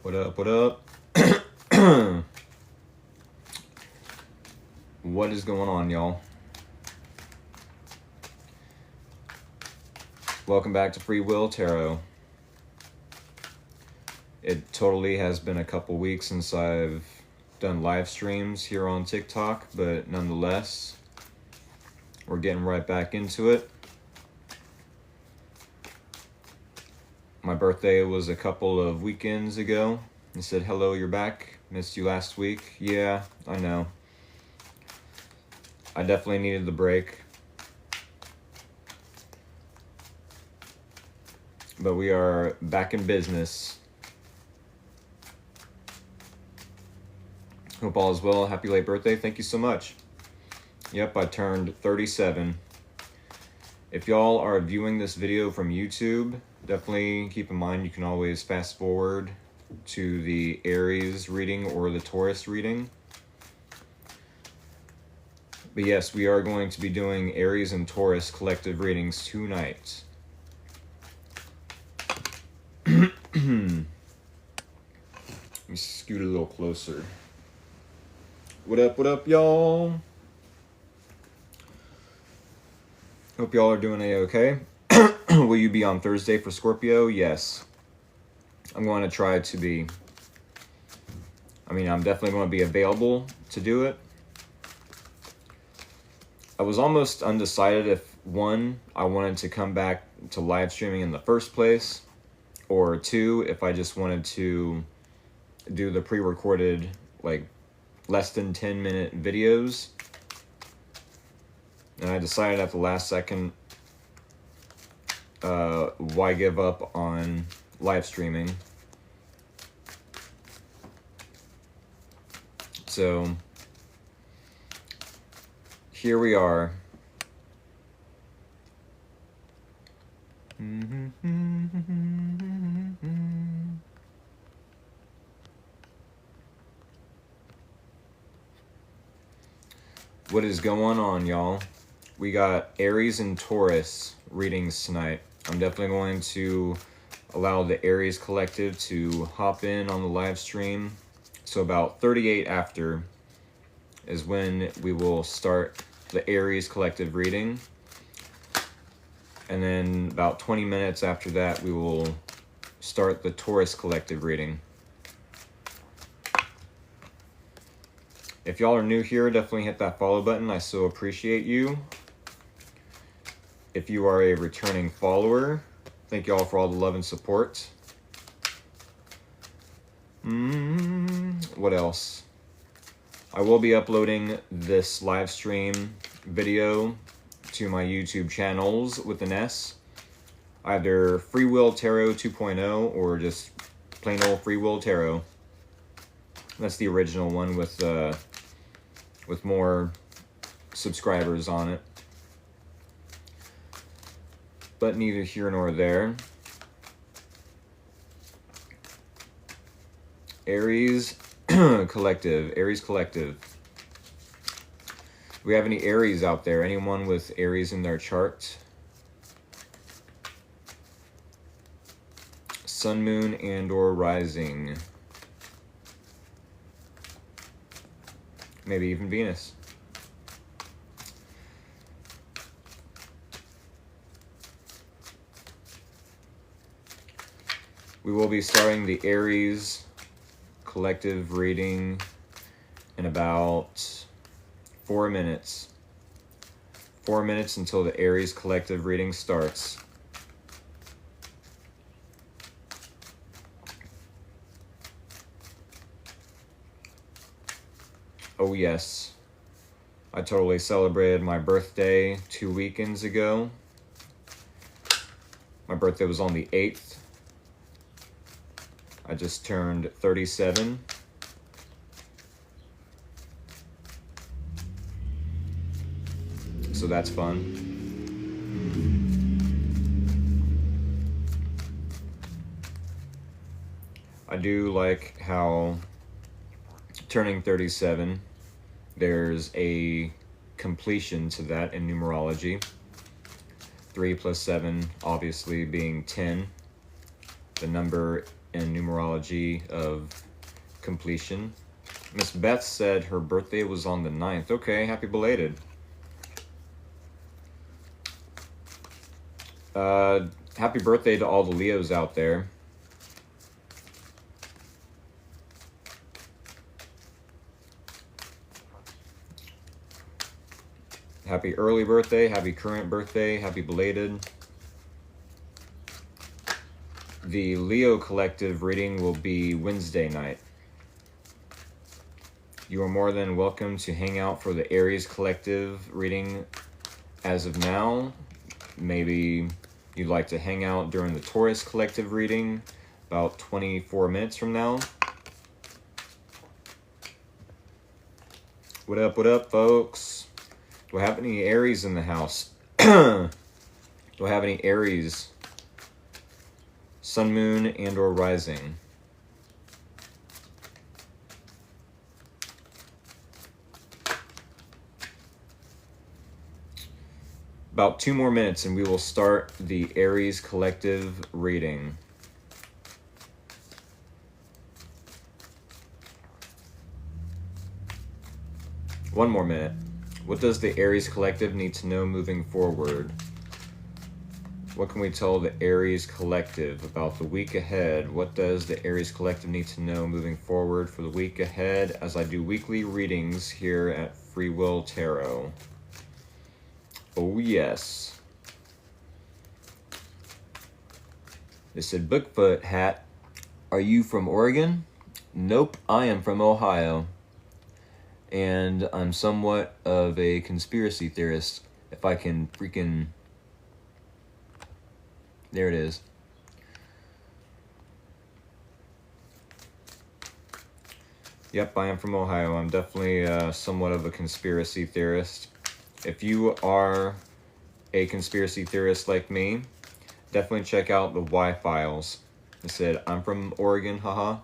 What up, what up? What is going on, y'all? Welcome back to Free Will Tarot. It totally has been a couple weeks since I've done live streams here on TikTok, but nonetheless, we're getting right back into it. My birthday was a couple of weekends ago. I said, hello, you're back. Missed you last week. Yeah, I know. I definitely needed the break. But we are back in business. Hope all is well. Happy late birthday. Thank you so much. Yep, I turned 37. If y'all are viewing this video from YouTube, definitely keep in mind you can always fast forward to the Aries reading or the Taurus reading. But yes, we are going to be doing Aries and Taurus collective readings tonight. Let me scoot a little closer. What up, y'all? Hope y'all are doing A-okay. Will you be on Thursday for Scorpio? Yes. I'm going to try to be. I'm definitely going to be available to do it. I was almost undecided if, one, I wanted to come back to live streaming in the first place, or two, if I just wanted to do the pre-recorded, like, less than 10-minute videos. And I decided at the last second, why give up on live streaming? So, here we are. What is going on, y'all? We got Aries and Taurus readings tonight. I'm definitely going to allow the Aries collective to hop in on the live stream. So about 38 after is when we will start the Aries collective reading. And then about 20 minutes after that, we will start the Taurus collective reading. If y'all are new here, definitely hit that follow button. I so appreciate you. If you are a returning follower, thank y'all for all the love and support. What else? I will be uploading this live stream video to my YouTube channels with an S. Either Free Will Tarot 2.0 or just plain old Free Will Tarot. That's the original one with more subscribers on it. But neither here nor there. Aries collective. Aries collective. Do we have any Aries out there? Anyone with Aries in their chart? Sun, moon, and or rising. Maybe even Venus. We will be starting the Aries collective reading in about 4 minutes. 4 minutes until the Aries collective reading starts. Oh yes, I totally celebrated my birthday 2 weekends ago. My birthday was on the 8th. I just turned 37. So that's fun. I do like how turning 37, there's a completion to that in numerology. 3 plus 7 obviously being 10. The number in numerology of completion. Miss Beth said her birthday was on the 9th. Okay, happy belated. Happy birthday to all the Leos out there. Happy early birthday, happy current birthday, happy belated. The Leo Collective reading will be Wednesday night. You are more than welcome to hang out for the Aries Collective reading as of now. Maybe you'd like to hang out during the Taurus Collective reading about 24 minutes from now. What up, folks? Do I have any Aries in the house? Do I have any Aries? Sun, moon, and or rising? About 2 more minutes and we will start the Aries Collective reading. One more minute. What does the Aries Collective need to know moving forward? What can we tell the Aries Collective about the week ahead? What does the Aries Collective need to know moving forward for the week ahead as I do weekly readings here at Free Will Tarot? Oh, yes. They said, Bigfoot hat, are you from Oregon? Nope, I am from Ohio. And I'm somewhat of a conspiracy theorist. If I can freaking... There it is. Yep, I am from Ohio. I'm definitely somewhat of a conspiracy theorist. If you are a conspiracy theorist like me, definitely check out the Y Files. It said, I'm from Oregon, haha.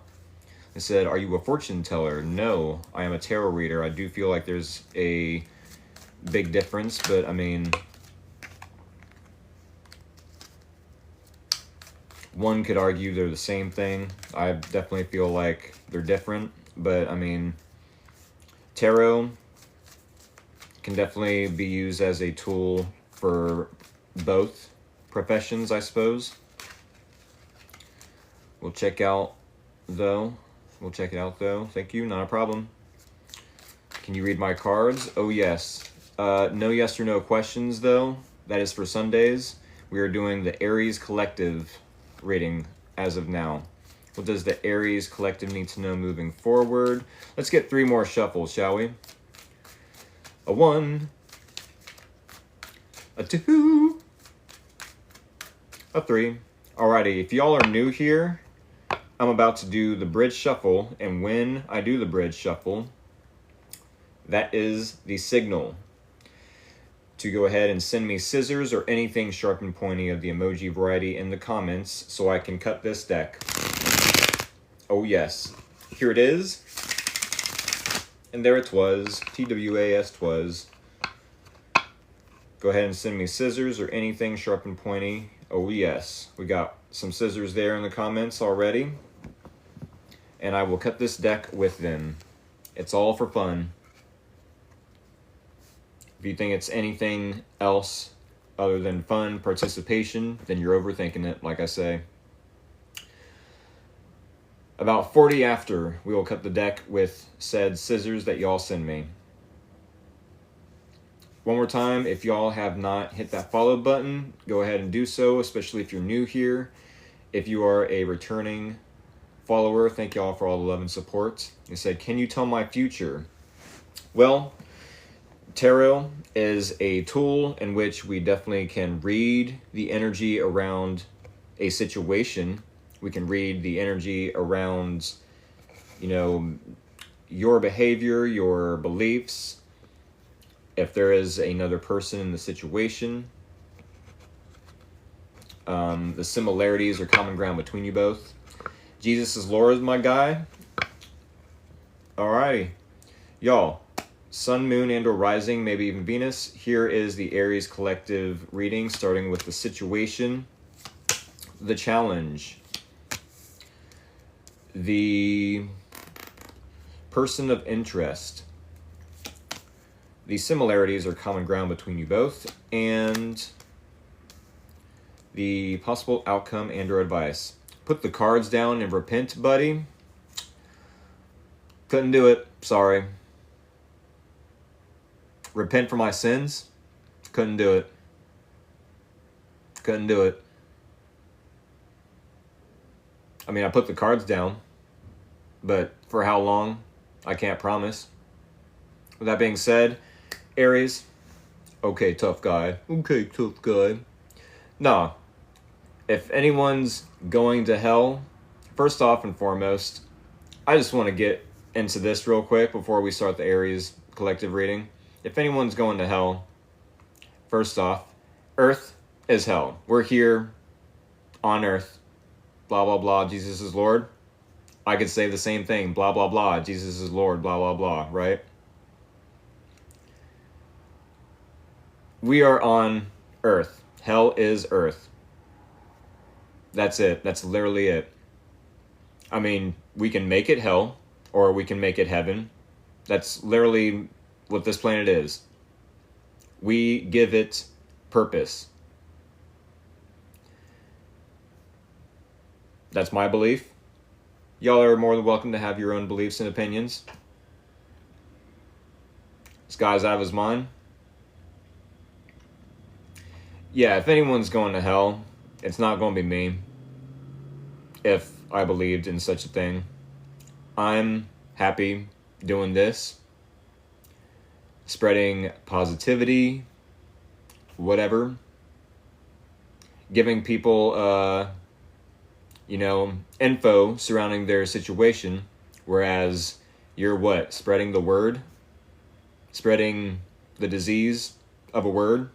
It said, are you a fortune teller? No, I am a tarot reader. I do feel like there's a big difference, but I mean, one could argue they're the same thing. I definitely feel like they're different, but I mean, tarot can definitely be used as a tool for both professions, I suppose. We'll check out, though. We'll check it out, though. Thank you, not a problem. Can you read my cards? Oh, yes. No yes or no questions, though. That is for Sundays. We are doing the Aries Collective reading as of now. What does the Aries Collective need to know moving forward? Let's get 3 more shuffles, shall we? A 1, a 2, a 3. Alrighty, if y'all are new here, I'm about to do the bridge shuffle, and when I do the bridge shuffle, that is the signal to go ahead and send me scissors or anything sharp and pointy of the emoji variety in the comments so I can cut this deck. Oh yes, here it is. And there it was, TWAS twas. Go ahead and send me scissors or anything sharp and pointy. Oh yes, we got some scissors there in the comments already. And I will cut this deck with them. It's all for fun. If you think it's anything else other than fun participation, then you're overthinking it, like I say. About 40 after, we will cut the deck with said scissors that y'all send me. One more time, if y'all have not hit that follow button, go ahead and do so, especially if you're new here. If you are a returning follower, thank y'all for all the love and support. They said, can you tell my future? Well, tarot is a tool in which we definitely can read the energy around a situation. We can read the energy around, you know, your behavior, your beliefs. If there is another person in the situation, the similarities or common ground between you both. Jesus is Lord, my guy. Alrighty. Y'all, Sun, Moon, and or Rising, maybe even Venus. Here is the Aries Collective reading, starting with the situation, the challenge. The person of interest. The similarities are common ground between you both, and the possible outcome and or advice. Put the cards down and repent, buddy. Couldn't do it. Sorry. Repent for my sins. Couldn't do it. Couldn't do it. I mean, I put the cards down, but for how long, I can't promise. With that being said, Aries, okay, tough guy. Okay, tough guy. Nah, if anyone's going to hell, first off and foremost, I just want to get into this real quick before we start the Aries collective reading. If anyone's going to hell, first off, Earth is hell. We're here on Earth. Blah, blah, blah, Jesus is Lord. I could say the same thing. Blah, blah, blah, Jesus is Lord. Blah, blah, blah, right? We are on Earth. Hell is Earth. That's it. That's literally it. I mean, we can make it hell, or we can make it heaven. That's literally what this planet is. We give it purpose. That's my belief. Y'all are more than welcome to have your own beliefs and opinions. This guy's out of his mind. Yeah, if anyone's going to hell, it's not going to be me. If I believed in such a thing. I'm happy doing this. Spreading positivity. Whatever. Giving people, info surrounding their situation. Whereas you're what? Spreading the word? Spreading the disease of a word?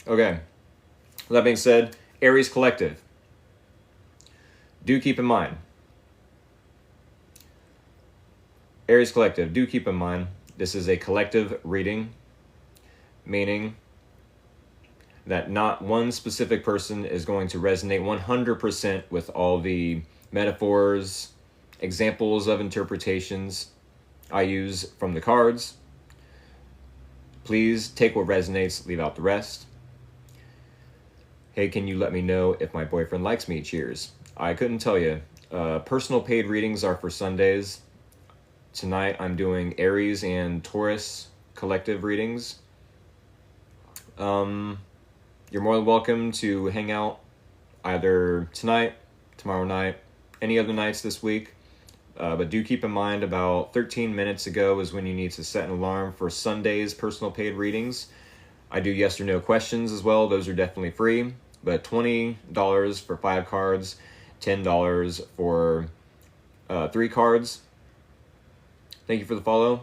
Okay. With that being said, Aries Collective. Do keep in mind. Aries Collective, do keep in mind, this is a collective reading, meaning that not one specific person is going to resonate 100% with all the metaphors, examples of interpretations I use from the cards. Please take what resonates, leave out the rest. Hey, can you let me know if my boyfriend likes me? Cheers. I couldn't tell you. Personal paid readings are for Sundays. Tonight I'm doing Aries and Taurus collective readings. You're more than welcome to hang out either tonight, tomorrow night, any other nights this week. But do keep in mind about 13 minutes ago is when you need to set an alarm for Sunday's personal paid readings. I do yes or no questions as well. Those are definitely free. But $20 for 5 cards, $10 for 3 cards. Thank you for the follow.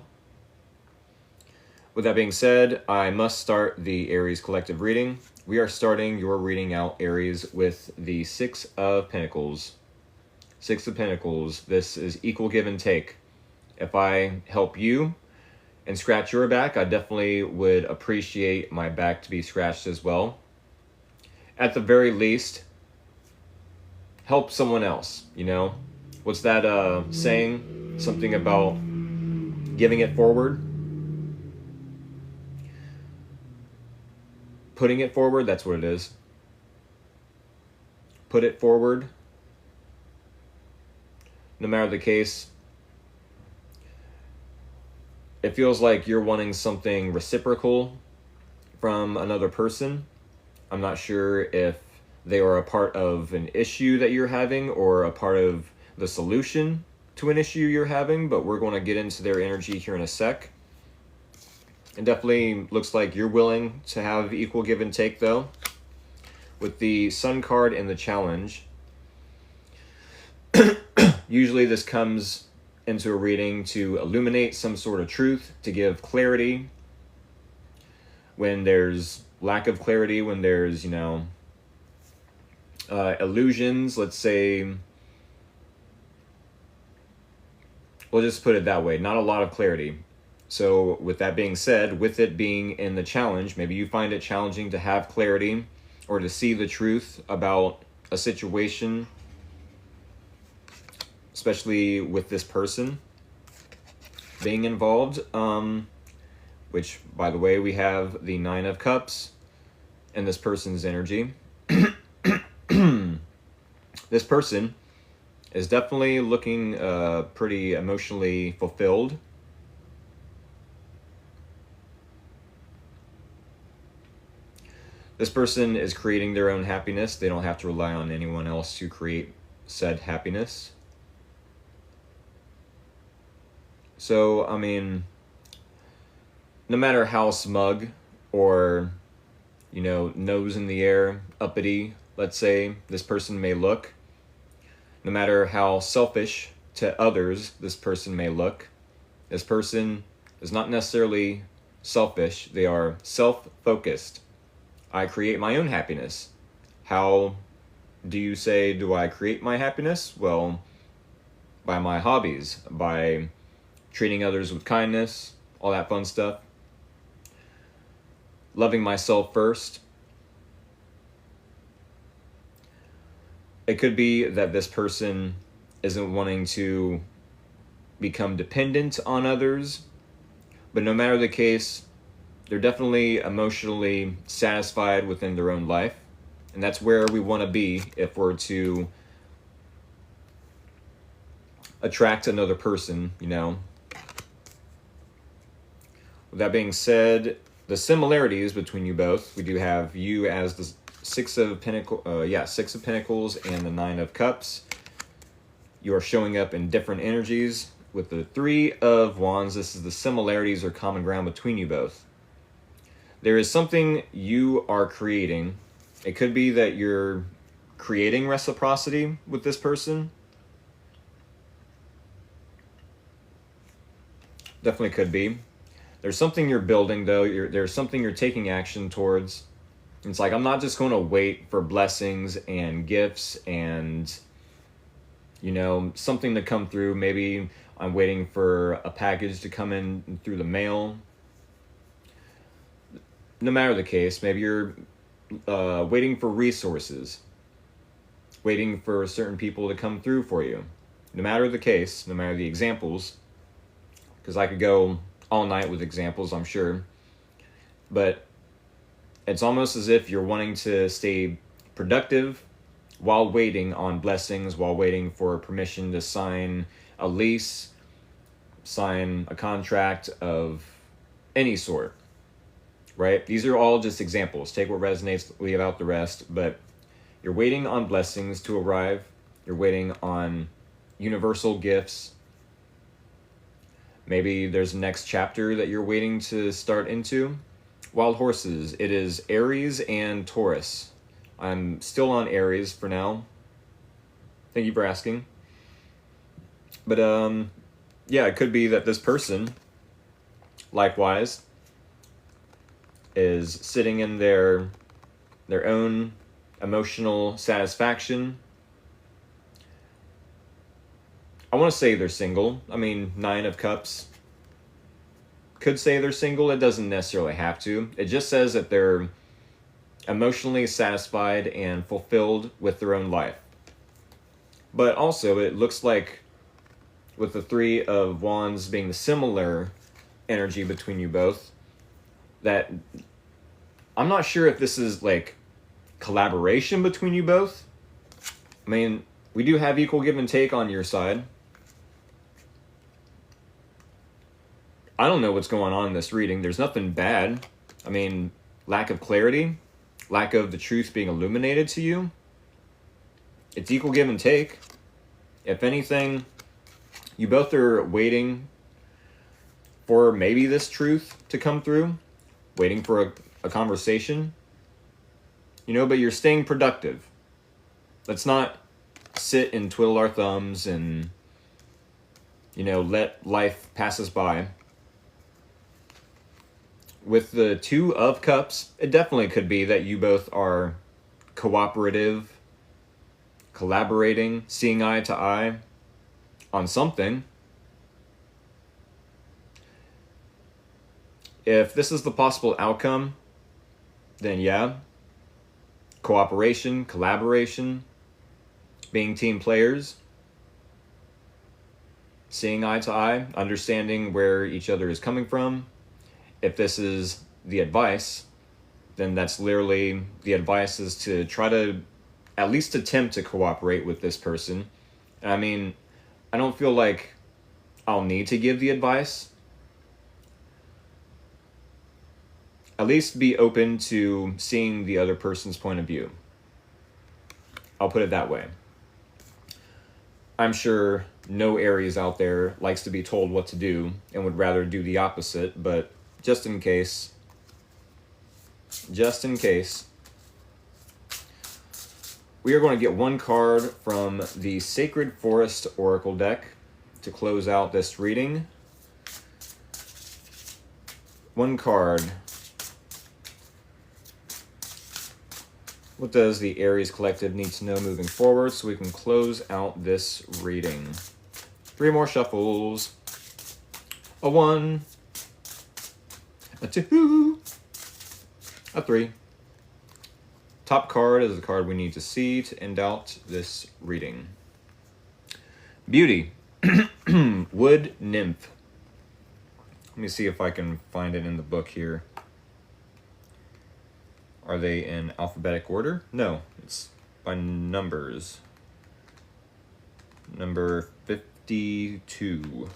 With that being said, I must start the Aries collective reading. We are starting your reading out, Aries, with the Six of Pentacles. Six of Pentacles. This is equal give and take. If I help you and scratch your back, I definitely would appreciate my back to be scratched as well. At the very least, help someone else, What's that saying? Something about giving it forward? Putting it forward, that's what it is. Put it forward. No matter the case, it feels like you're wanting something reciprocal from another person. I'm not sure if they are a part of an issue that you're having or a part of the solution to an issue you're having, but we're going to get into their energy here in a sec. It definitely looks like you're willing to have equal give and take, though. With the Sun card and the challenge, usually this comes into a reading to illuminate some sort of truth, to give clarity when there's lack of clarity, when there's, illusions, let's say. We'll just put it that way. Not a lot of clarity. So with that being said, with it being in the challenge, maybe you find it challenging to have clarity or to see the truth about a situation, especially with this person being involved. Which, by the way, we have the Nine of Cups and this person's energy. This person is definitely looking pretty emotionally fulfilled. This person is creating their own happiness. They don't have to rely on anyone else to create said happiness. So, I mean, no matter how smug or, nose in the air, uppity, let's say, this person may look, no matter how selfish to others this person may look, this person is not necessarily selfish. They are self-focused. I create my own happiness. How do I create my happiness? Well, by my hobbies, by treating others with kindness, all that fun stuff. Loving myself first. It could be that this person isn't wanting to become dependent on others, but no matter the case, they're definitely emotionally satisfied within their own life. And that's where we want to be if we're to attract another person, With that being said, the similarities between you both, we do have you as the Six of Pentacles and the Nine of Cups. You are showing up in different energies. With the Three of Wands, this is the similarities or common ground between you both. There is something you are creating. It could be that you're creating reciprocity with this person. Definitely could be. There's something you're building, though. There's something you're taking action towards. It's like, I'm not just going to wait for blessings and gifts and, something to come through. Maybe I'm waiting for a package to come in through the mail. No matter the case, maybe you're waiting for resources, waiting for certain people to come through for you. No matter the case, no matter the examples, because I could go all night with examples, I'm sure. But it's almost as if you're wanting to stay productive while waiting on blessings, while waiting for permission to sign a lease, sign a contract of any sort, right? These are all just examples. Take what resonates, leave out the rest. But you're waiting on blessings to arrive. You're waiting on universal gifts. Maybe there's a next chapter that you're waiting to start into. Wild horses, it is Aries and Taurus. I'm still on Aries for now. Thank you for asking. But it could be that this person, likewise, is sitting in their own emotional satisfaction. I want to say they're single. I mean, Nine of Cups could say they're single. It doesn't necessarily have to. It just says that they're emotionally satisfied and fulfilled with their own life. But also, it looks like with the Three of Wands being the similar energy between you both, that I'm not sure if this is like collaboration between you both. I mean, we do have equal give and take on your side. I don't know what's going on in this reading. There's nothing bad. I mean, lack of clarity, lack of the truth being illuminated to you. It's equal give and take. If anything, you both are waiting for maybe this truth to come through, waiting for a conversation, but you're staying productive. Let's not sit and twiddle our thumbs and, let life pass us by. With the Two of Cups, it definitely could be that you both are cooperative, collaborating, seeing eye to eye on something. If this is the possible outcome, then yeah, cooperation, collaboration, being team players, seeing eye to eye, understanding where each other is coming from. If this is the advice, then that's literally the advice is to try to at least attempt to cooperate with this person. And I mean, I don't feel like I'll need to give the advice. At least be open to seeing the other person's point of view. I'll put it that way. I'm sure no Aries out there likes to be told what to do and would rather do the opposite, but just in case, we are going to get one card from the Sacred Forest Oracle deck to close out this reading. One card. What does the Aries Collective need to know moving forward so we can close out this reading? 3 more shuffles. A 1. A 2. A 3. Top card is the card we need to see to end out this reading. Beauty. Wood Nymph. Let me see if I can find it in the book here. Are they in alphabetic order? No, it's by numbers. Number 52.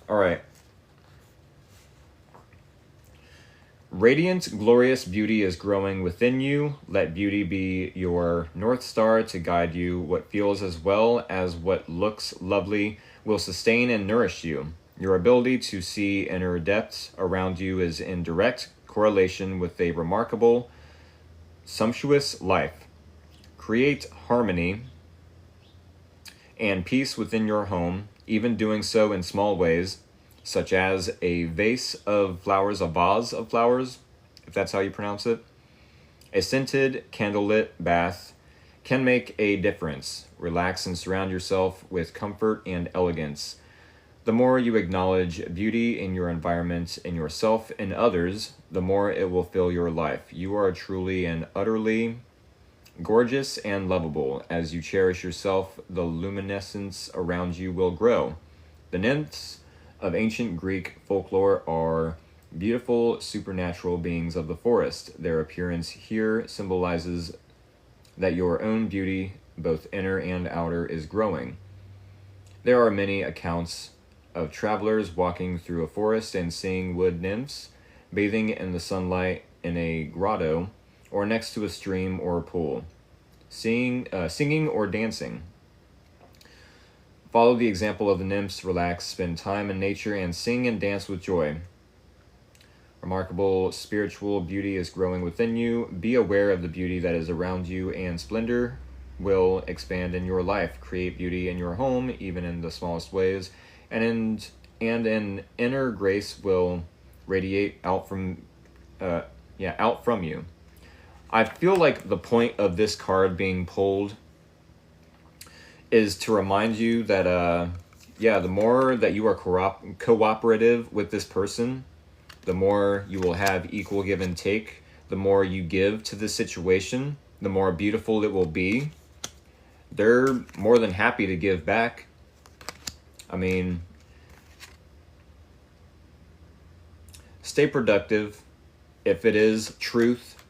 All right. Radiant, glorious beauty is growing within you. Let beauty be your North Star to guide you. What feels as well as what looks lovely will sustain and nourish you. Your ability to see inner depths around you is in direct correlation with a remarkable, sumptuous life. Create harmony and peace within your home, even doing so in small ways, such as a vase of flowers, a vase of flowers, if that's how you pronounce it. A scented, candlelit bath can make a difference. Relax and surround yourself with comfort and elegance. The more you acknowledge beauty in your environment, in yourself, and others, the more it will fill your life. You are truly and utterly gorgeous and lovable. As you cherish yourself, the luminescence around you will grow. The nymphs of ancient Greek folklore are beautiful supernatural beings of the forest. Their appearance here symbolizes that your own beauty, both inner and outer, is growing. There are many accounts of travelers walking through a forest and seeing wood nymphs bathing in the sunlight in a grotto or next to a stream or a pool, singing or dancing. Follow the example of the nymphs, relax, spend time in nature, and sing and dance with joy. Remarkable spiritual beauty is growing within you. Be aware of the beauty that is around you, and splendor will expand in your life. Create beauty in your home, even in the smallest ways, and an inner grace will radiate out from you. I feel like the point of this card being pulled is to remind you that, the more that you are cooperative with this person, the more you will have equal give and take. The more you give to this situation, the more beautiful it will be. They're more than happy to give back. I mean, stay productive. If it is truth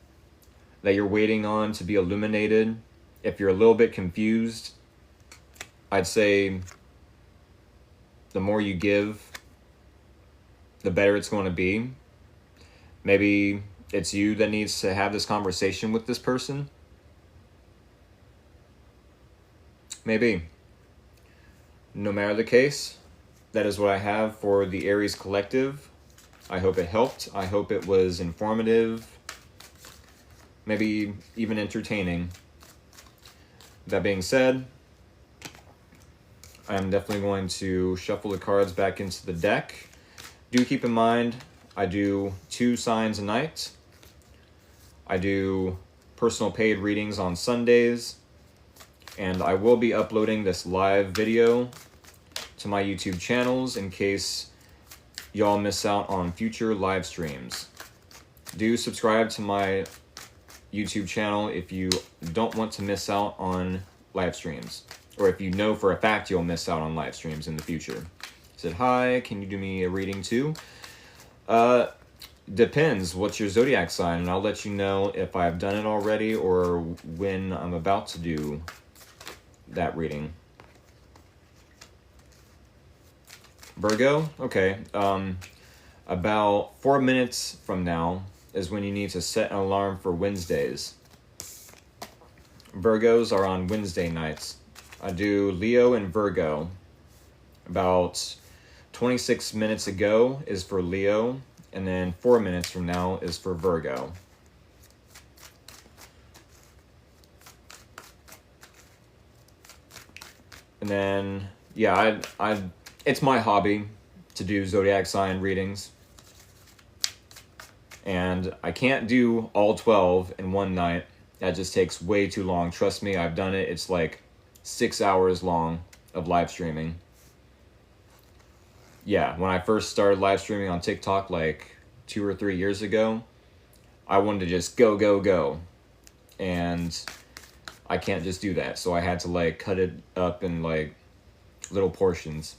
that you're waiting on to be illuminated, if you're a little bit confused, I'd say the more you give, the better it's going to be. Maybe it's you that needs to have this conversation with this person. Maybe. No matter the case, that is what I have for the Aries Collective. I hope it helped. I hope it was informative, maybe even entertaining. That being said, I'm definitely going to shuffle the cards back into the deck. Do keep in mind, I do 2 signs a night. I do personal paid readings on Sundays. And I will be uploading this live video to my YouTube channels in case y'all miss out on future live streams. Do subscribe to my YouTube channel if you don't want to miss out on live streams, or if you know for a fact you'll miss out on live streams in the future. Said, hi, can you do me a reading too? Depends. What's your zodiac sign? And I'll let you know if I've done it already or when I'm about to do that reading. Virgo? Okay. About 4 minutes from now is when you need to set an alarm for Wednesdays. Virgos are on Wednesday nights. I do Leo and Virgo. About 26 minutes ago is for Leo, and then 4 minutes from now is for Virgo. And then, yeah, it's my hobby to do zodiac sign readings. And I can't do all 12 in one night. That just takes way too long. Trust me, I've done it. It's like 6 hours long of live streaming. Yeah, when I first started live streaming on TikTok like 2 or 3 years ago, I wanted to just go, go, go. And I can't just do that. So I had to like cut it up in like little portions.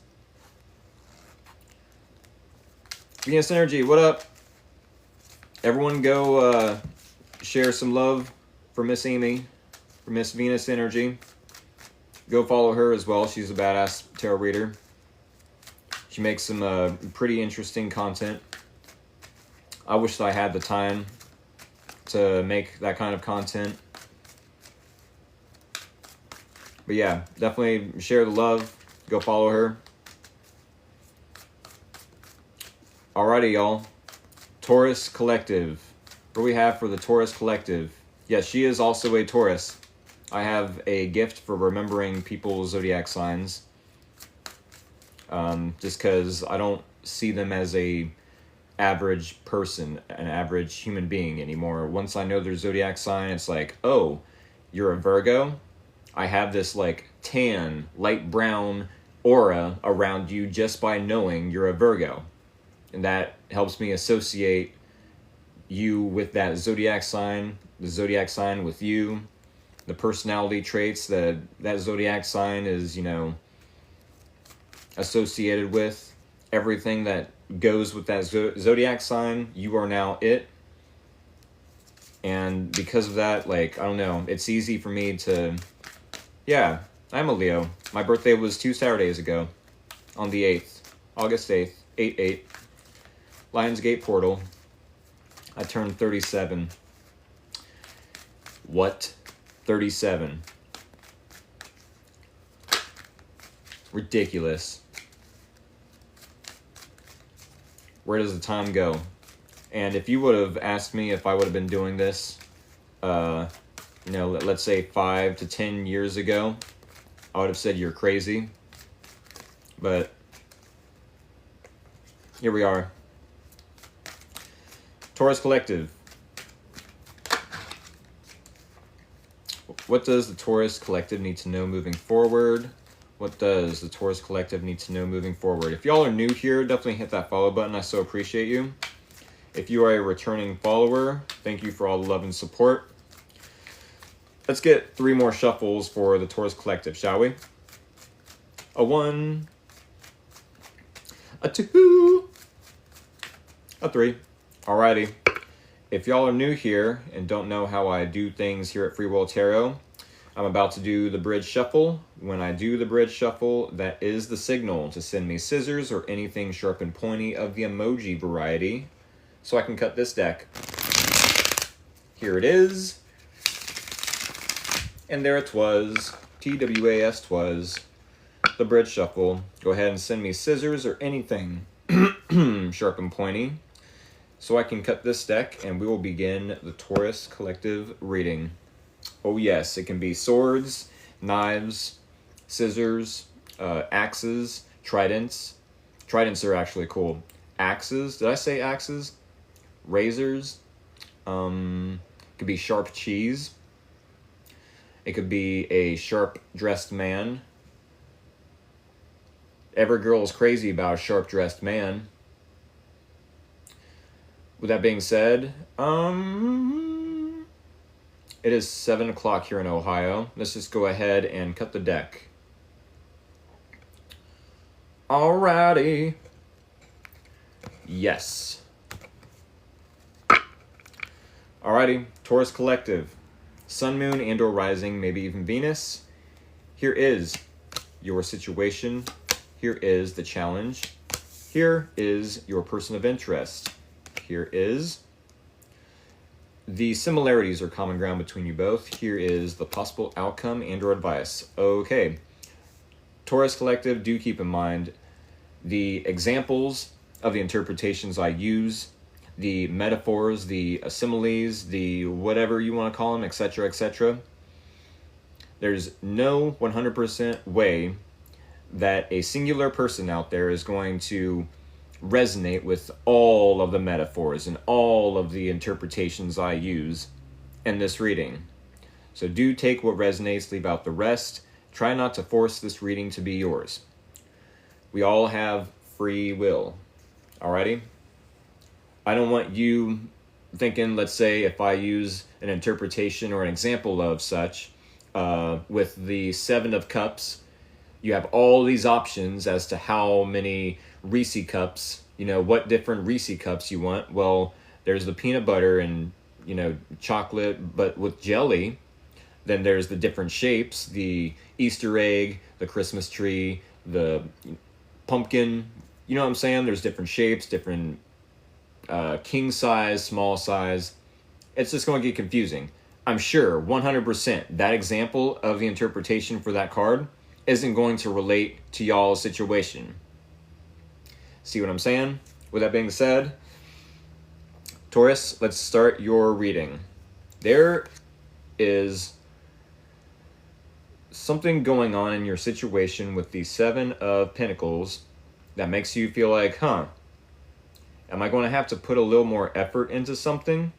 Venus Energy, what up? Everyone go share some love for Miss Amy, for Miss Venus Energy. Go follow her as well. She's a badass tarot reader. She makes some pretty interesting content. I wish I had the time to make that kind of content. But yeah, definitely share the love. Go follow her. Alrighty, y'all. Taurus Collective. What do we have for the Taurus Collective? Yes, she is also a Taurus. I have a gift for remembering people's zodiac signs. Just because I don't see them as a average person, an average human being anymore. Once I know their zodiac sign, it's like, oh, you're a Virgo? I have this like tan, light brown aura around you just by knowing you're a Virgo. And that helps me associate you with that zodiac sign, the zodiac sign with you, the personality traits that zodiac sign is, you know, associated with. Everything that goes with that zodiac sign, you are now it. And because of that, like, I don't know, it's easy for me to, yeah, I'm a Leo. My birthday was 2 Saturdays ago, on the 8th, August 8th, 8/8. Lionsgate Portal. I turned 37. What? 37. Ridiculous. Where does the time go? And if you would have asked me if I would have been doing this, you know, let's say 5 to 10 years ago, I would have said you're crazy. But here we are. Taurus Collective. What does the Taurus Collective need to know moving forward? What does the Taurus Collective need to know moving forward? If y'all are new here, definitely hit that follow button. I so appreciate you. If you are a returning follower, thank you for all the love and support. Let's get 3 more shuffles for the Taurus Collective, shall we? A 1, a 2, a 3. Alrighty. If y'all are new here and don't know how I do things here at Free Will Tarot, I'm about to do the bridge shuffle. When I do the bridge shuffle, that is the signal to send me scissors or anything sharp and pointy of the emoji variety so I can cut this deck. Here it is. And there it was. TWAS twas. The bridge shuffle. Go ahead and send me scissors or anything sharp and pointy so I can cut this deck, and we will begin the Taurus Collective reading. Oh yes, it can be swords, knives, scissors, axes, tridents. Tridents are actually cool. Axes, did I say axes? Razors, It could be sharp cheese. It could be a sharp-dressed man. Every girl is crazy about a sharp-dressed man. With that being said, it is 7 o'clock here in Ohio. Let's just go ahead and cut the deck. Alrighty. Yes. Alrighty, Taurus Collective. Sun, Moon, and or Rising, maybe even Venus. Here is your situation. Here is the challenge. Here is your person of interest. Here is the similarities or common ground between you both. Here is the possible outcome and or advice. Okay. Taurus Collective, do keep in mind the examples of the interpretations I use, the metaphors, the similes, the whatever you want to call them, etc., etc. There's no 100% way that a singular person out there is going to resonate with all of the metaphors and all of the interpretations I use in this reading. So do take what resonates, leave out the rest. Try not to force this reading to be yours. We all have free will. Alrighty? I don't want you thinking, let's say, if I use an interpretation or an example of such, with the Seven of Cups, you have all these options as to how many Reese cups, what different Reese cups you want. Well, there's the peanut butter and, chocolate, but with jelly. Then there's the different shapes, the Easter egg, the Christmas tree, the pumpkin. You know what I'm saying? There's different shapes, different king size, small size. It's just going to get confusing. I'm sure 100% that example of the interpretation for that card isn't going to relate to y'all's situation. See what I'm saying? With that being said, Taurus, let's start your reading. There is something going on in your situation with the Seven of Pentacles that makes you feel like, am I going to have to put a little more effort into something?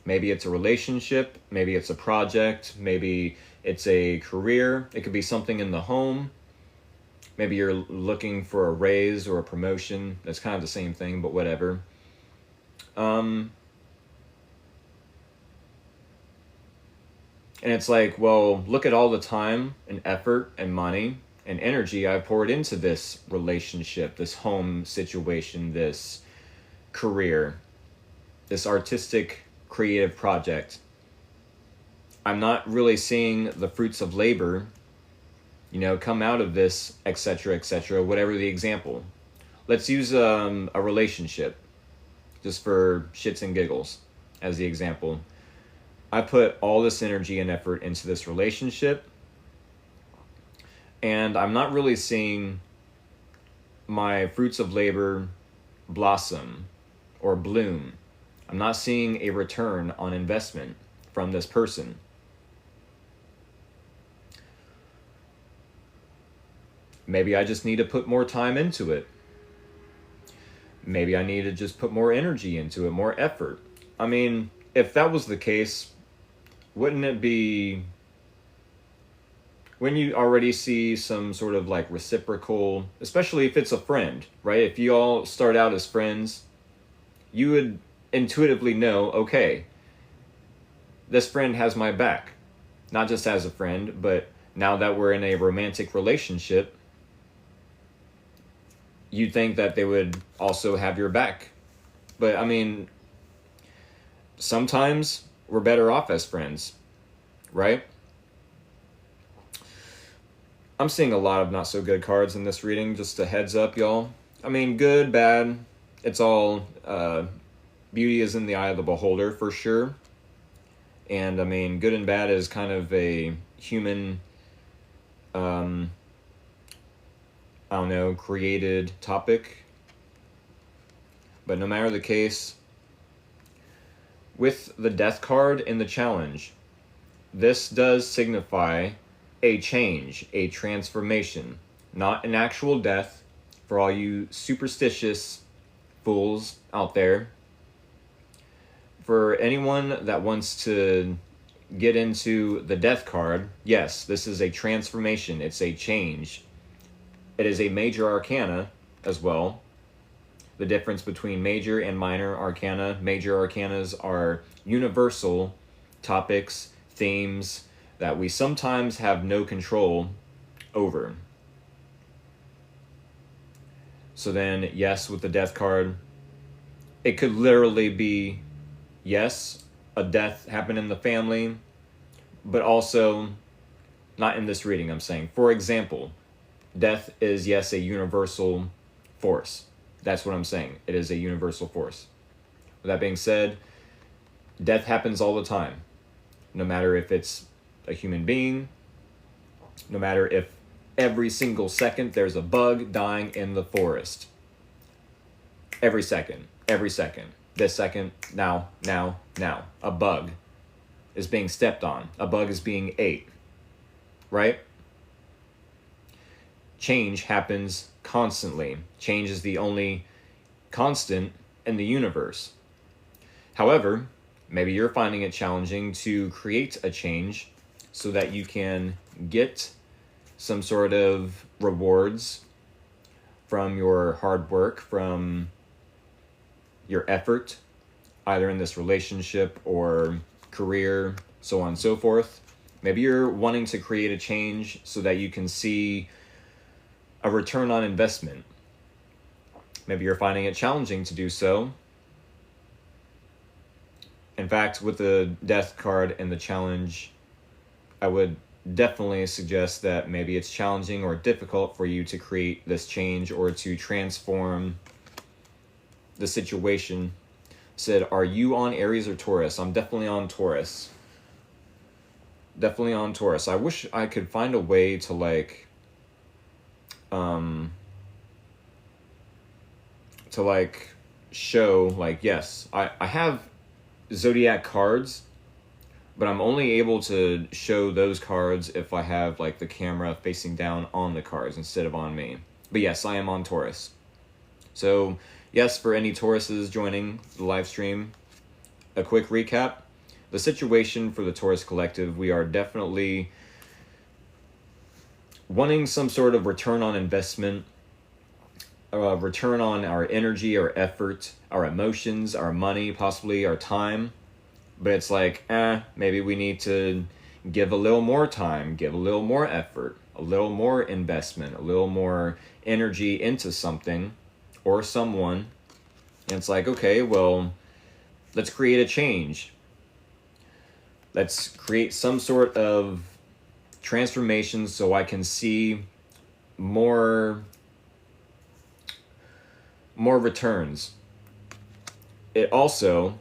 Maybe it's a relationship, maybe it's a project, maybe it's a career. It could be something in the home. Maybe you're looking for a raise or a promotion. That's kind of the same thing, but whatever. And it's like, well, look at all the time and effort and money and energy I've poured into this relationship, this home situation, this career, this artistic, creative project. I'm not really seeing the fruits of labor, come out of this, etc., etc., whatever the example. Let's use a relationship, just for shits and giggles, as the example. I put all this energy and effort into this relationship, and I'm not really seeing my fruits of labor blossom or bloom. I'm not seeing a return on investment from this person. Maybe I just need to put more time into it. Maybe I need to just put more energy into it, more effort. I mean, if that was the case, wouldn't you already see some sort of like reciprocal, especially if it's a friend, right? If you all start out as friends, you would intuitively know, okay, this friend has my back. Not just as a friend, but now that we're in a romantic relationship, you'd think that they would also have your back. But I mean, sometimes we're better off as friends, right? I'm seeing a lot of not so good cards in this reading, just a heads up, y'all. I mean, good, bad, it's all, beauty is in the eye of the beholder, for sure. And I mean, good and bad is kind of a human, created topic. But no matter the case, with the death card in the challenge, this does signify a change, a transformation, not an actual death. For all you superstitious fools out there, for anyone that wants to get into the Death card, yes, this is a transformation. It's a change. It is a major arcana as well. The difference between major and minor arcana. Major arcanas are universal topics, themes that we sometimes have no control over. So then, yes, with the Death card, it could literally be, yes, a death happened in the family, but also not in this reading, I'm saying. For example, death is, yes, a universal force. That's what I'm saying. It is a universal force. With that being said, death happens all the time. No matter if it's a human being, no matter if every single second there's a bug dying in the forest. Every second. This second, now. A bug is being stepped on. A bug is being ate. Right? Change happens constantly. Change is the only constant in the universe. However, maybe you're finding it challenging to create a change so that you can get some sort of rewards from your hard work, from your effort, either in this relationship or career, so on and so forth. Maybe you're wanting to create a change so that you can see a return on investment. Maybe you're finding it challenging to do so. In fact, with the Death card and the challenge, I would definitely suggest that maybe it's challenging or difficult for you to create this change or to transform the situation. Said, are you on Aries or Taurus? I'm definitely on Taurus. Definitely on Taurus. I wish I could find a way to show, yes, I have zodiac cards, but I'm only able to show those cards if I have the camera facing down on the cards instead of on me. But yes, I am on Taurus. So yes, for any Tauruses joining the live stream, a quick recap. The situation for the Taurus Collective, we are definitely wanting some sort of return on investment, return on our energy, our effort, our emotions, our money, possibly our time. But it's maybe we need to give a little more time, give a little more effort, a little more investment, a little more energy into something or someone. And it's okay, well, let's create a change. Let's create some sort of transformation so I can see more returns. It also,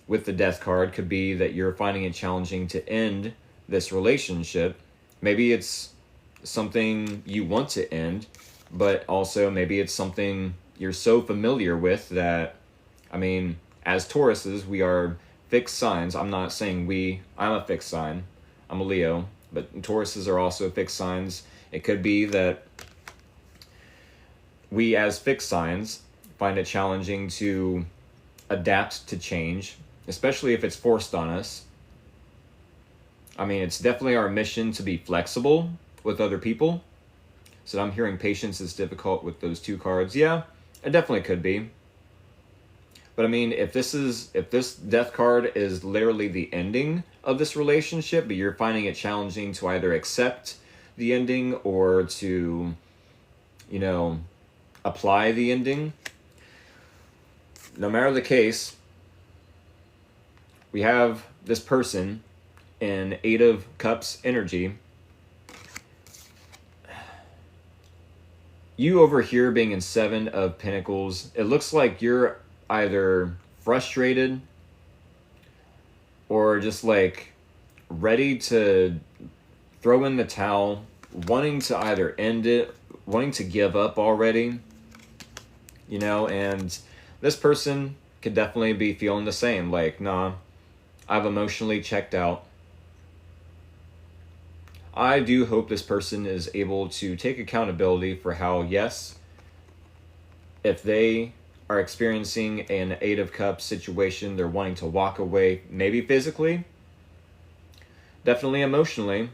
with the Death card, could be that you're finding it challenging to end this relationship. Maybe it's something you want to end, but also maybe it's something you're so familiar with that, as Tauruses, we are fixed signs. I'm not saying I'm a fixed sign. I'm a Leo, but Tauruses are also fixed signs. It could be that we as fixed signs find it challenging to adapt to change, especially if it's forced on us. It's definitely our mission to be flexible with other people. So I'm hearing patience is difficult with those two cards. Yeah, it definitely could be. But if this Death card is literally the ending of this relationship, but you're finding it challenging to either accept the ending or to, apply the ending, no matter the case, we have this person in Eight of Cups energy. You over here being in Seven of Pentacles, it looks like you're either frustrated or just ready to throw in the towel, wanting to either end it, wanting to give up already, and this person could definitely be feeling the same, nah, I've emotionally checked out. I do hope this person is able to take accountability for how, yes, if they are experiencing an Eight of Cups situation. They're wanting to walk away, maybe physically, definitely emotionally.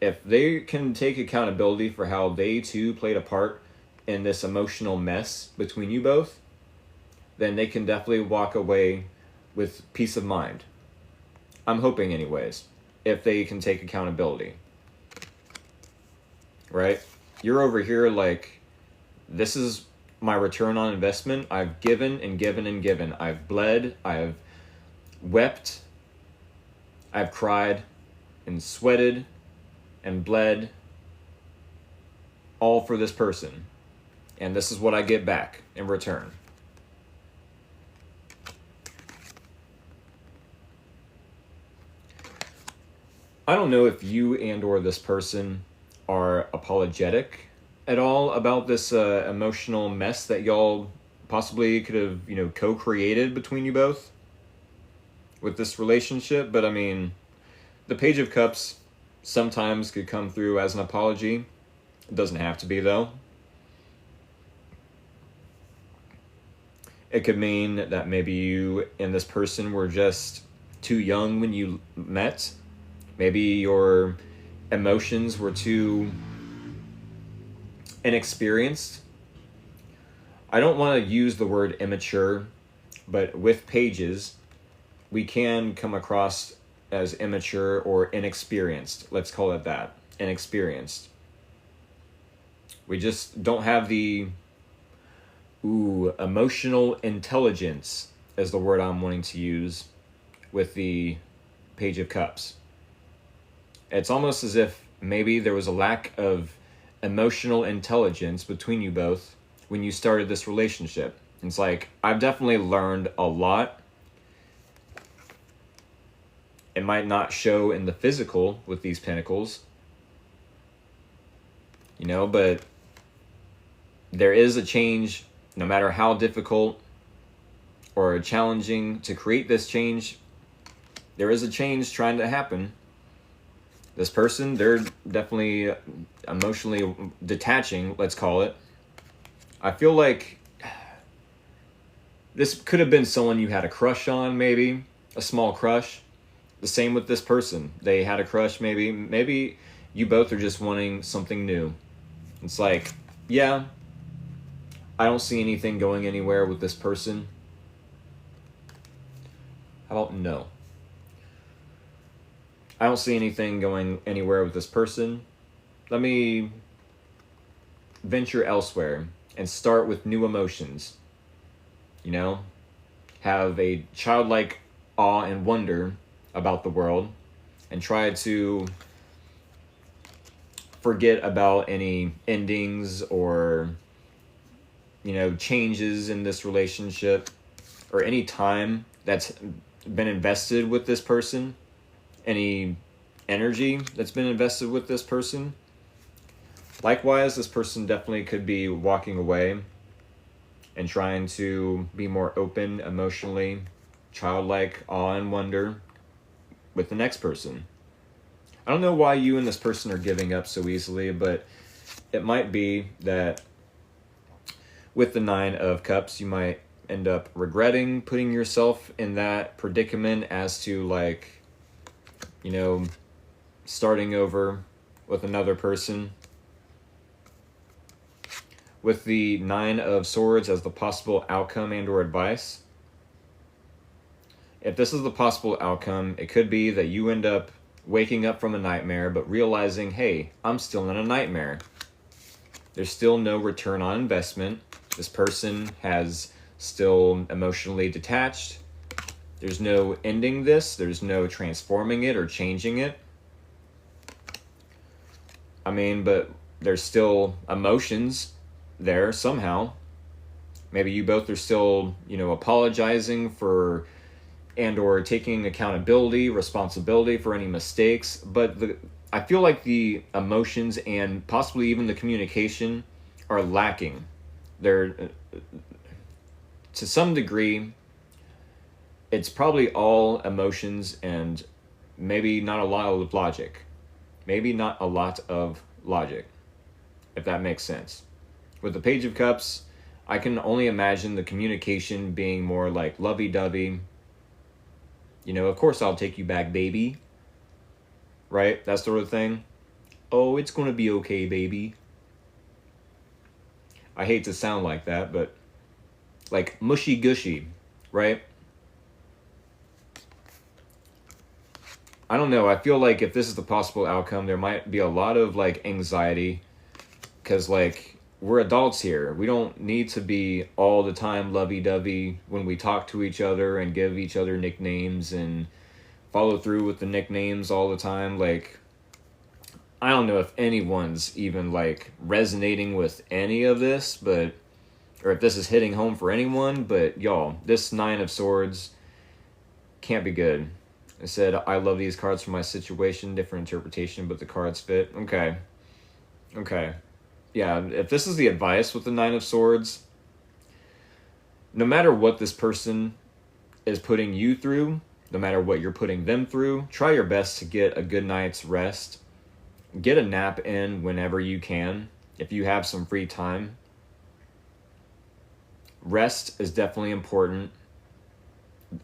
If they can take accountability for how they too played a part in this emotional mess between you both, then they can definitely walk away with peace of mind. I'm hoping anyways, if they can take accountability. Right? You're over here like, this is my return on investment. I've given and given and given. I've bled. I've wept. I've cried and sweated and bled, all for this person. And this is what I get back in return. I don't know if you and or this person are apologetic at all about this emotional mess that y'all possibly could have, co-created between you both with this relationship. But I mean, the Page of Cups sometimes could come through as an apology. It doesn't have to be, though. It could mean that maybe you and this person were just too young when you met. Maybe your emotions were too inexperienced. I don't want to use the word immature, but with pages, we can come across as immature or inexperienced. Let's call it that. Inexperienced. We just don't have the emotional intelligence is the word I'm wanting to use with the Page of Cups. It's almost as if maybe there was a lack of emotional intelligence between you both when you started this relationship. It's like, I've definitely learned a lot. It might not show in the physical with these pentacles, but there is a change, no matter how difficult or challenging to create this change. There is a change trying to happen. This person, they're definitely emotionally detaching, let's call it. I feel like this could have been someone you had a crush on, maybe. A small crush. The same with this person. They had a crush, maybe. Maybe you both are just wanting something new. It's like, yeah, I don't see anything going anywhere with this person. How about no? I don't see anything going anywhere with this person. Let me venture elsewhere and start with new emotions. Have a childlike awe and wonder about the world and try to forget about any endings or, changes in this relationship or any time that's been invested with this person. Any energy that's been invested with this person. Likewise, this person definitely could be walking away and trying to be more open emotionally, childlike awe and wonder with the next person. I don't know why you and this person are giving up so easily, but it might be that with the Nine of Cups, you might end up regretting putting yourself in that predicament as to starting over with another person. With the Nine of Swords as the possible outcome and or advice. If this is the possible outcome, it could be that you end up waking up from a nightmare, but realizing, hey, I'm still in a nightmare. There's still no return on investment. This person has still emotionally detached. There's no ending this. There's no transforming it or changing it. But there's still emotions there somehow. Maybe you both are still, apologizing for and or taking accountability, responsibility for any mistakes. But I feel like the emotions and possibly even the communication are lacking. They're, to some degree, it's probably all emotions and maybe not a lot of logic. Maybe not a lot of logic, if that makes sense. With the Page of Cups, I can only imagine the communication being more like lovey-dovey. You know, of course I'll take you back, baby. Right? That sort of thing. Oh, it's going to be okay, baby. I hate to sound like that, but like mushy gushy, right? I don't know. I feel like if this is the possible outcome, there might be a lot of like anxiety because like we're adults here. We don't need to be all the time lovey-dovey when we talk to each other and give each other nicknames and follow through with the nicknames all the time. Like, I don't know if anyone's even like resonating with any of this, but or if this is hitting home for anyone, but y'all, this Nine of Swords can't be good. I said, I love these cards for my situation, different interpretation, but the cards fit. Okay. Okay. Yeah, if this is the advice with the Nine of Swords, no matter what this person is putting you through, no matter what you're putting them through, try your best to get a good night's rest. Get a nap in whenever you can, if you have some free time. Rest is definitely important.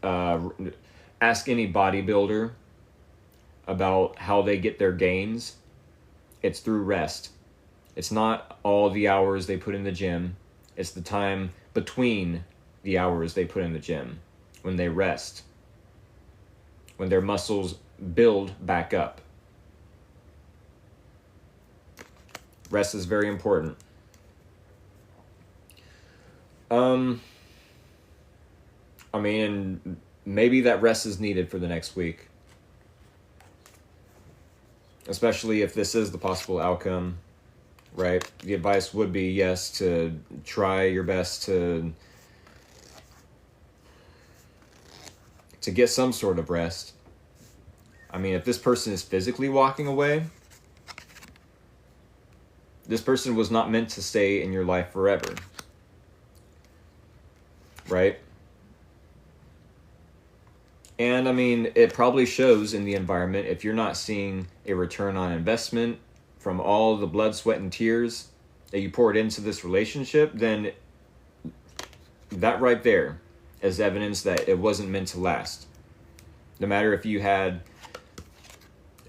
Ask any bodybuilder about how they get their gains. It's through rest. It's not all the hours they put in the gym. It's the time between the hours they put in the gym, when they rest, when their muscles build back up. Rest is very important. I mean, maybe that rest is needed for the next week. Especially if this is the possible outcome, right? The advice would be, yes, to try your best to get some sort of rest. I mean, if this person is physically walking away, this person was not meant to stay in your life forever. Right? And I mean, it probably shows in the environment if you're not seeing a return on investment from all the blood, sweat, and tears that you poured into this relationship, then that right there is evidence that it wasn't meant to last. No matter if you had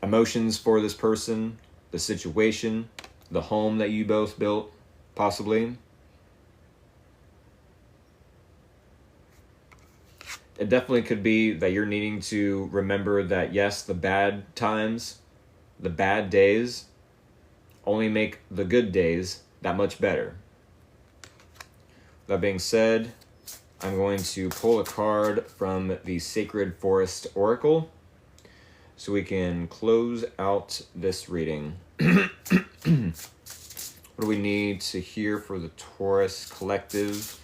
emotions for this person, the situation, the home that you both built, possibly. It definitely could be that you're needing to remember that, yes, the bad times, the bad days, only make the good days that much better. That being said, I'm going to pull a card from the Sacred Forest Oracle so we can close out this reading. What do we need to hear for the Taurus Collective?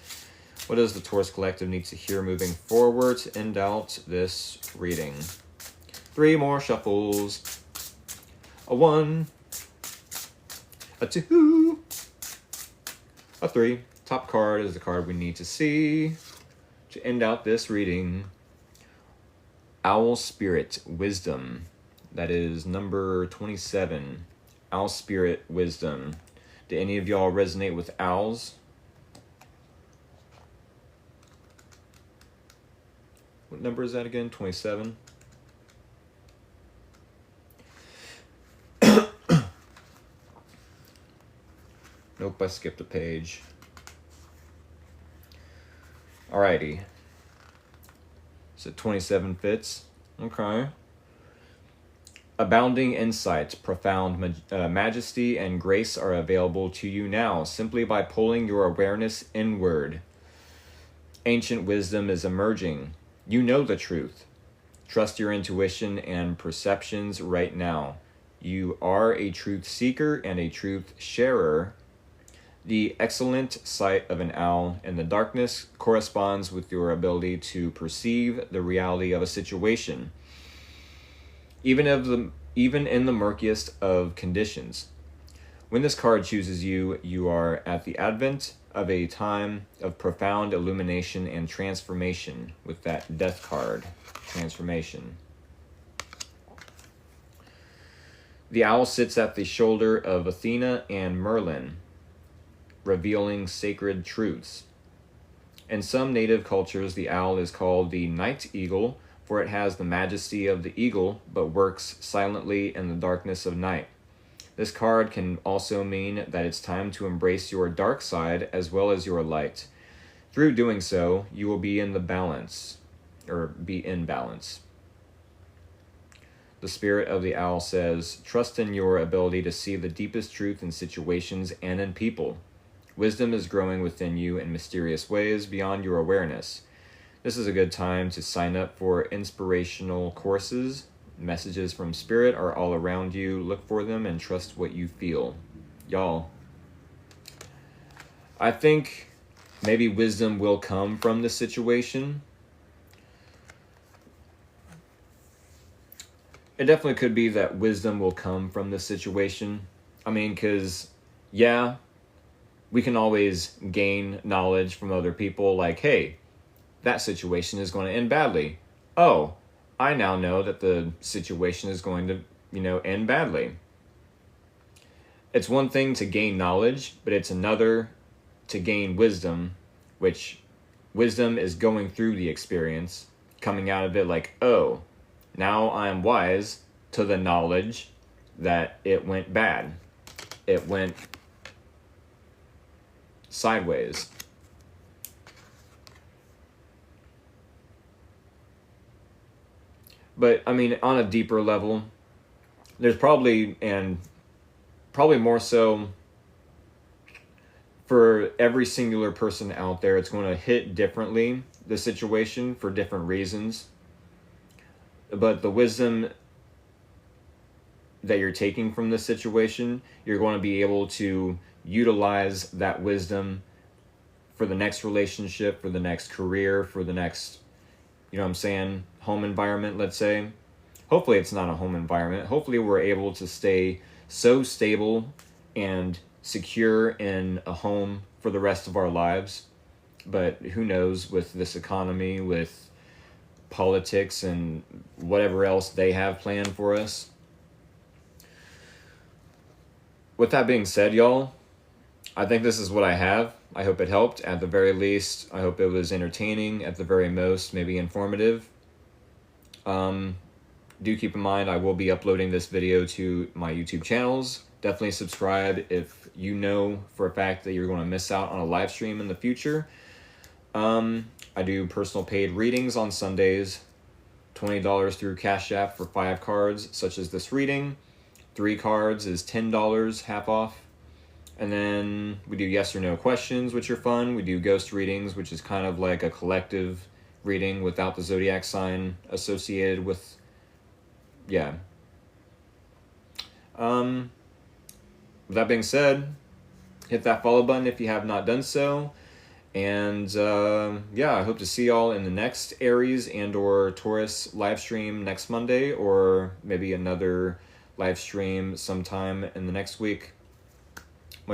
What does the Taurus Collective need to hear moving forward to end out this reading? 3 more shuffles. A 1. A 2. A 3. Top card is the card we need to see to end out this reading. Owl Spirit Wisdom. That is number 27. Owl Spirit Wisdom. Do any of y'all resonate with owls? What number is that again? 27? Nope, I skipped a page. Alrighty. So 27 fits. Okay. Abounding insight, profound majesty, and grace are available to you now, simply by pulling your awareness inward. Ancient wisdom is emerging. You know the truth. Trust your intuition and perceptions right now. You are a truth seeker and a truth sharer. The excellent sight of an owl in the darkness corresponds with your ability to perceive the reality of a situation, even in the murkiest of conditions. When this card chooses you, you are at the advent of a time of profound illumination and transformation with that death card, transformation. The owl sits at the shoulder of Athena and Merlin. revealing sacred truths. In some native cultures, the owl is called the night eagle, for it has the majesty of the eagle, but works silently in the darkness of night. This card can also mean that it's time to embrace your dark side as well as your light. Through doing so, you will be in balance. The spirit of the owl says, trust in your ability to see the deepest truth in situations and in people. Wisdom is growing within you in mysterious ways beyond your awareness. This is a good time to sign up for inspirational courses. Messages from spirit are all around you. Look for them and trust what you feel. Y'all, I think maybe wisdom will come from this situation. It definitely could be that wisdom will come from this situation. I mean, because, yeah, we can always gain knowledge from other people, like, hey, that situation is going to end badly. Oh, I now know that the situation is going to, end badly. It's one thing to gain knowledge, but it's another to gain wisdom, which wisdom is going through the experience, coming out of it like, oh, now I am wise to the knowledge that it went bad. It went sideways. But, I mean, on a deeper level, there's probably more so for every singular person out there, it's going to hit differently, the situation, for different reasons. But the wisdom that you're taking from this situation, you're going to be able to utilize that wisdom for the next relationship, for the next career, for the next, home environment, let's say. Hopefully it's not a home environment. Hopefully we're able to stay so stable and secure in a home for the rest of our lives. But who knows with this economy, with politics and whatever else they have planned for us. With that being said, y'all, I think this is what I have. I hope it helped. At the very least, I hope it was entertaining. At the very most, maybe informative. Do keep in mind, I will be uploading this video to my YouTube channels. Definitely subscribe if you know for a fact that you're going to miss out on a live stream in the future. I do personal paid readings on Sundays. $20 through Cash App for 5 cards, such as this reading. 3 cards is $10, half off. And then we do yes or no questions, which are fun. We do ghost readings, which is kind of like a collective reading without the zodiac sign associated with, yeah. With that being said, hit that follow button if you have not done so. And yeah, I hope to see y'all in the next Aries and or Taurus live stream next Monday, or maybe another live stream sometime in the next week.